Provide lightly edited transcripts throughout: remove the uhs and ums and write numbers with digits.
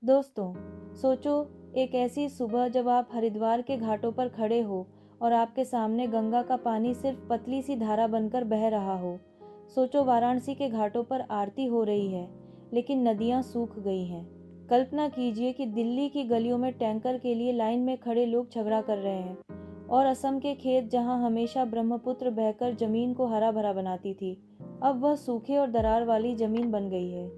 दोस्तों, सोचो एक ऐसी सुबह जब आप हरिद्वार के घाटों पर खड़े हो और आपके सामने गंगा का पानी सिर्फ पतली सी धारा बनकर बह रहा हो। सोचो वाराणसी के घाटों पर आरती हो रही है, लेकिन नदियां सूख गई हैं। कल्पना कीजिए कि दिल्ली की गलियों में टैंकर के लिए लाइन में खड़े लोग झगड़ा कर रहे हैं, और असम के खेत जहां हमेशा ब्रह्मपुत्र बहकर जमीन को हरा भरा बनाती थी, अब वह सूखे और दरार वाली जमीन बन गई है।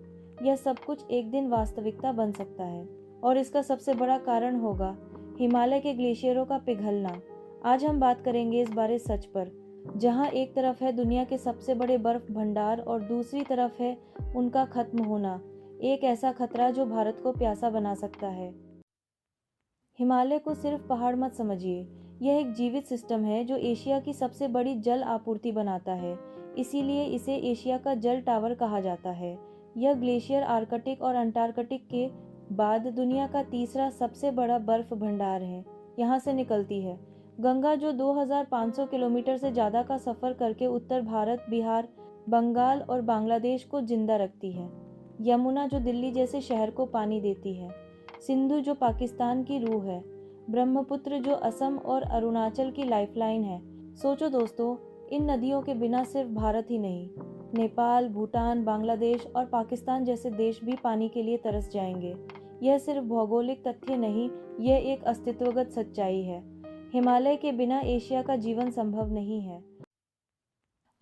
यह सब कुछ एक दिन वास्तविकता बन सकता है, और इसका सबसे बड़ा कारण होगा हिमालय के ग्लेशियरों का पिघलना। आज हम बात करेंगे इस बारे सच पर, जहां एक तरफ है दुनिया के सबसे बड़े बर्फ भंडार और दूसरी तरफ है उनका खत्म होना, एक ऐसा खतरा जो भारत को प्यासा बना सकता है। हिमालय को सिर्फ पहाड़ मत समझिए, यह एक जीवित सिस्टम है जो एशिया की सबसे बड़ी जल आपूर्ति बनाता है। इसीलिए इसे एशिया का जल टावर कहा जाता है। यह ग्लेशियर आर्कटिक और अंटार्कटिक के बाद दुनिया का तीसरा सबसे बड़ा बर्फ भंडार है। यहाँ से निकलती है गंगा, जो 2500 किलोमीटर से ज़्यादा का सफ़र करके उत्तर भारत, बिहार, बंगाल और बांग्लादेश को जिंदा रखती है। यमुना, जो दिल्ली जैसे शहर को पानी देती है। सिंधु, जो पाकिस्तान की रूह है। ब्रह्मपुत्र, जो असम और अरुणाचल की लाइफलाइन है। सोचो दोस्तों, इन नदियों के बिना सिर्फ भारत ही नहीं, नेपाल, भूटान, बांग्लादेश और पाकिस्तान जैसे देश भी पानी के लिए तरस जाएंगे। यह सिर्फ भौगोलिक तथ्य नहीं, यह एक अस्तित्वगत सच्चाई है। हिमालय के बिना एशिया का जीवन संभव नहीं है।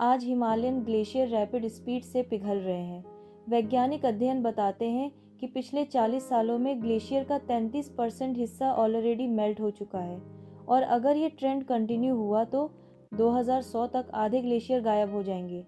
आज हिमालयन ग्लेशियर रैपिड स्पीड से पिघल रहे हैं। वैज्ञानिक अध्ययन बताते हैं कि पिछले 40 सालों में ग्लेशियर का 33% हिस्सा ऑलरेडी मेल्ट हो चुका है, और अगर ये ट्रेंड कंटिन्यू हुआ तो 2100 तक आधे ग्लेशियर गायब हो जाएंगे।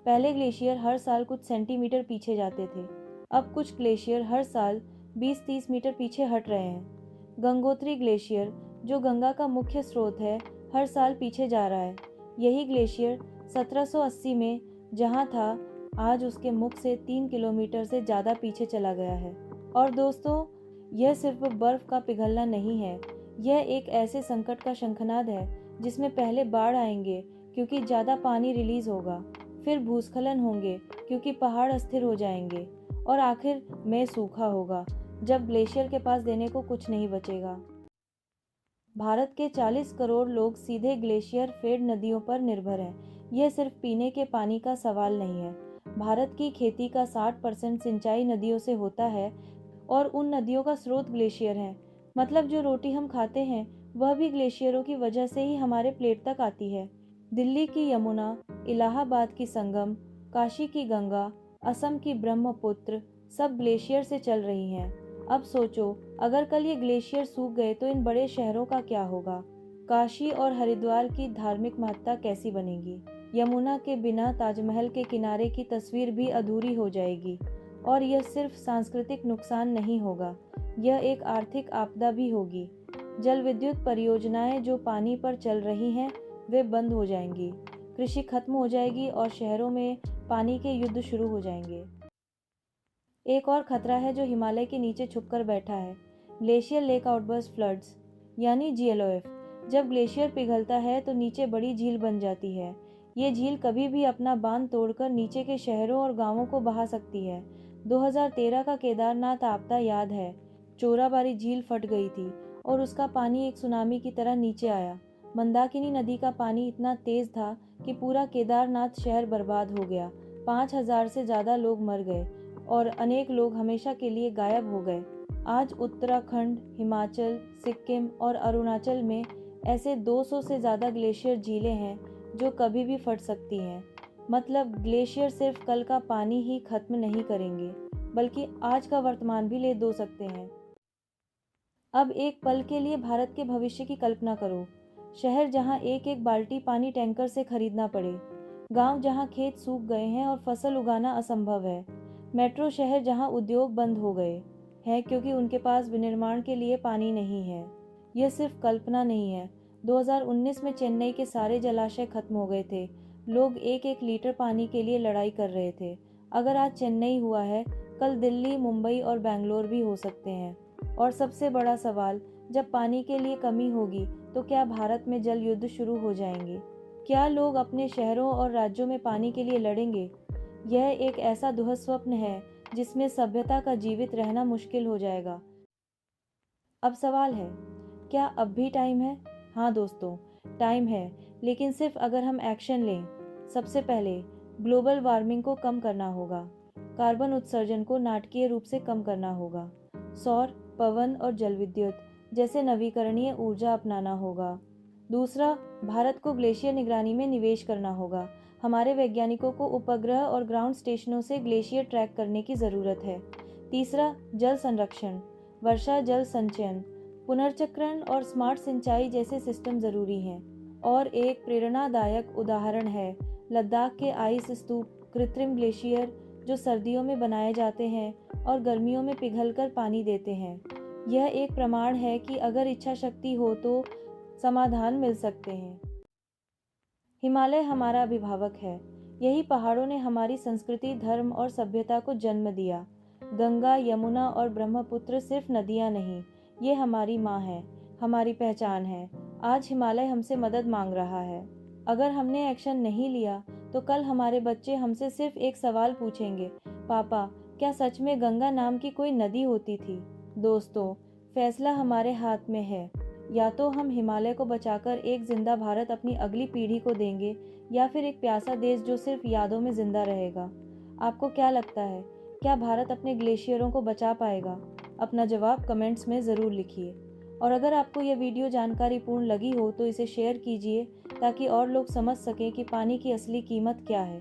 पहले ग्लेशियर हर साल कुछ सेंटीमीटर पीछे जाते थे, अब कुछ ग्लेशियर हर साल 20-30 मीटर पीछे हट रहे हैं। गंगोत्री ग्लेशियर, जो गंगा का मुख्य स्रोत है, हर साल पीछे जा रहा है। यही ग्लेशियर 1780 में जहां था, आज उसके मुख से 3 किलोमीटर से ज़्यादा पीछे चला गया है। और दोस्तों, यह सिर्फ बर्फ का पिघलना नहीं है, यह एक ऐसे संकट का शंखनाद है जिसमें पहले बाढ़ आएंगे क्योंकि ज़्यादा पानी रिलीज होगा, फिर भूस्खलन होंगे क्योंकि पहाड़ अस्थिर हो जाएंगे, और आखिर में सूखा होगा जब ग्लेशियर के पास देने को कुछ नहीं बचेगा। भारत के 40 करोड़ लोग सीधे ग्लेशियर फेड नदियों पर निर्भर हैं। यह सिर्फ पीने के पानी का सवाल नहीं है। भारत की खेती का 60% सिंचाई नदियों से होता है, और उन नदियों का स्रोत ग्लेशियर है। मतलब जो रोटी हम खाते हैं वह भी ग्लेशियरों की वजह से ही हमारे प्लेट तक आती है। दिल्ली की यमुना, इलाहाबाद की संगम, काशी की गंगा, असम की ब्रह्मपुत्र सब ग्लेशियर से चल रही हैं। अब सोचो, अगर कल ये ग्लेशियर सूख गए तो इन बड़े शहरों का क्या होगा? काशी और हरिद्वार की धार्मिक महत्ता कैसी बनेगी? यमुना के बिना ताजमहल के किनारे की तस्वीर भी अधूरी हो जाएगी। और यह सिर्फ सांस्कृतिक नुकसान नहीं होगा, यह एक आर्थिक आपदा भी होगी। जल विद्युत परियोजनाएं जो पानी पर चल रही हैं, वे बंद हो जाएंगी। कृषि खत्म हो जाएगी और शहरों में पानी के युद्ध शुरू हो जाएंगे। एक और खतरा है जो हिमालय के नीचे छुपकर बैठा है, ग्लेशियर लेक आउटबर्स्ट फ्लड्स, यानी GLOF। जब ग्लेशियर पिघलता है तो नीचे बड़ी झील बन जाती है। ये झील कभी भी अपना बांध तोड़कर नीचे के शहरों और गांवों को बहा सकती है। 2013 का केदारनाथ आपदा याद है। चोराबारी झील फट गई थी और उसका पानी एक सुनामी की तरह नीचे आया। मंदाकिनी नदी का पानी इतना तेज था कि पूरा केदारनाथ शहर बर्बाद हो गया। 5000 से ज्यादा लोग मर गए और अनेक लोग हमेशा के लिए गायब हो गए। आज उत्तराखंड, हिमाचल, सिक्किम और अरुणाचल में ऐसे 200 से ज़्यादा ग्लेशियर झीलें हैं जो कभी भी फट सकती हैं। मतलब ग्लेशियर सिर्फ कल का पानी ही खत्म नहीं करेंगे, बल्कि आज का वर्तमान भी ले धो सकते हैं। अब एक पल के लिए भारत के भविष्य की कल्पना करो। शहर जहां एक एक बाल्टी पानी टैंकर से खरीदना पड़े, गांव जहां खेत सूख गए हैं और फसल उगाना असंभव है, मेट्रो शहर जहां उद्योग बंद हो गए हैं क्योंकि उनके पास विनिर्माण के लिए पानी नहीं है। यह सिर्फ कल्पना नहीं है। 2019 में चेन्नई के सारे जलाशय खत्म हो गए थे। लोग एक एक लीटर पानी के लिए लड़ाई कर रहे थे। अगर आज चेन्नई हुआ है, कल दिल्ली, मुंबई और बेंगलोर भी हो सकते हैं। और सबसे बड़ा सवाल, जब पानी के लिए कमी होगी तो क्या भारत में जल युद्ध शुरू हो जाएंगे? क्या लोग अपने शहरों और राज्यों में पानी के लिए लड़ेंगे? यह एक ऐसा दुस्वप्न है जिसमें सभ्यता का जीवित रहना मुश्किल हो जाएगा। अब सवाल है, क्या अब भी टाइम है? हाँ दोस्तों, टाइम है, लेकिन सिर्फ अगर हम एक्शन लें। सबसे पहले ग्लोबल वार्मिंग को कम करना होगा। कार्बन उत्सर्जन को नाटकीय रूप से कम करना होगा। सौर, पवन और जल विद्युत जैसे नवीकरणीय ऊर्जा अपनाना होगा। दूसरा, भारत को ग्लेशियर निगरानी में निवेश करना होगा। हमारे वैज्ञानिकों को उपग्रह और ग्राउंड स्टेशनों से ग्लेशियर ट्रैक करने की ज़रूरत है। तीसरा, जल संरक्षण, वर्षा जल संचयन, पुनर्चक्रण और स्मार्ट सिंचाई जैसे सिस्टम ज़रूरी हैं। और एक प्रेरणादायक उदाहरण है लद्दाख के आइस स्तूप, कृत्रिम ग्लेशियर जो सर्दियों में बनाए जाते हैं और गर्मियों में पिघलकर पानी देते हैं। यह एक प्रमाण है कि अगर इच्छा शक्ति हो तो समाधान मिल सकते हैं। हिमालय हमारा अभिभावक है। यही पहाड़ों ने हमारी संस्कृति, धर्म और सभ्यता को जन्म दिया। गंगा, यमुना और ब्रह्मपुत्र सिर्फ नदियाँ नहीं, ये हमारी माँ है, हमारी पहचान है। आज हिमालय हमसे मदद मांग रहा है। अगर हमने एक्शन नहीं लिया तो कल हमारे बच्चे हमसे सिर्फ एक सवाल पूछेंगे, पापा, क्या सच में गंगा नाम की कोई नदी होती थी? दोस्तों, फैसला हमारे हाथ में है। या तो हम हिमालय को बचाकर एक जिंदा भारत अपनी अगली पीढ़ी को देंगे, या फिर एक प्यासा देश जो सिर्फ यादों में जिंदा रहेगा। आपको क्या लगता है, क्या भारत अपने ग्लेशियरों को बचा पाएगा? अपना जवाब कमेंट्स में ज़रूर लिखिए। और अगर आपको यह वीडियो जानकारीपूर्ण लगी हो तो इसे शेयर कीजिए ताकि और लोग समझ सकें कि पानी की असली कीमत क्या है।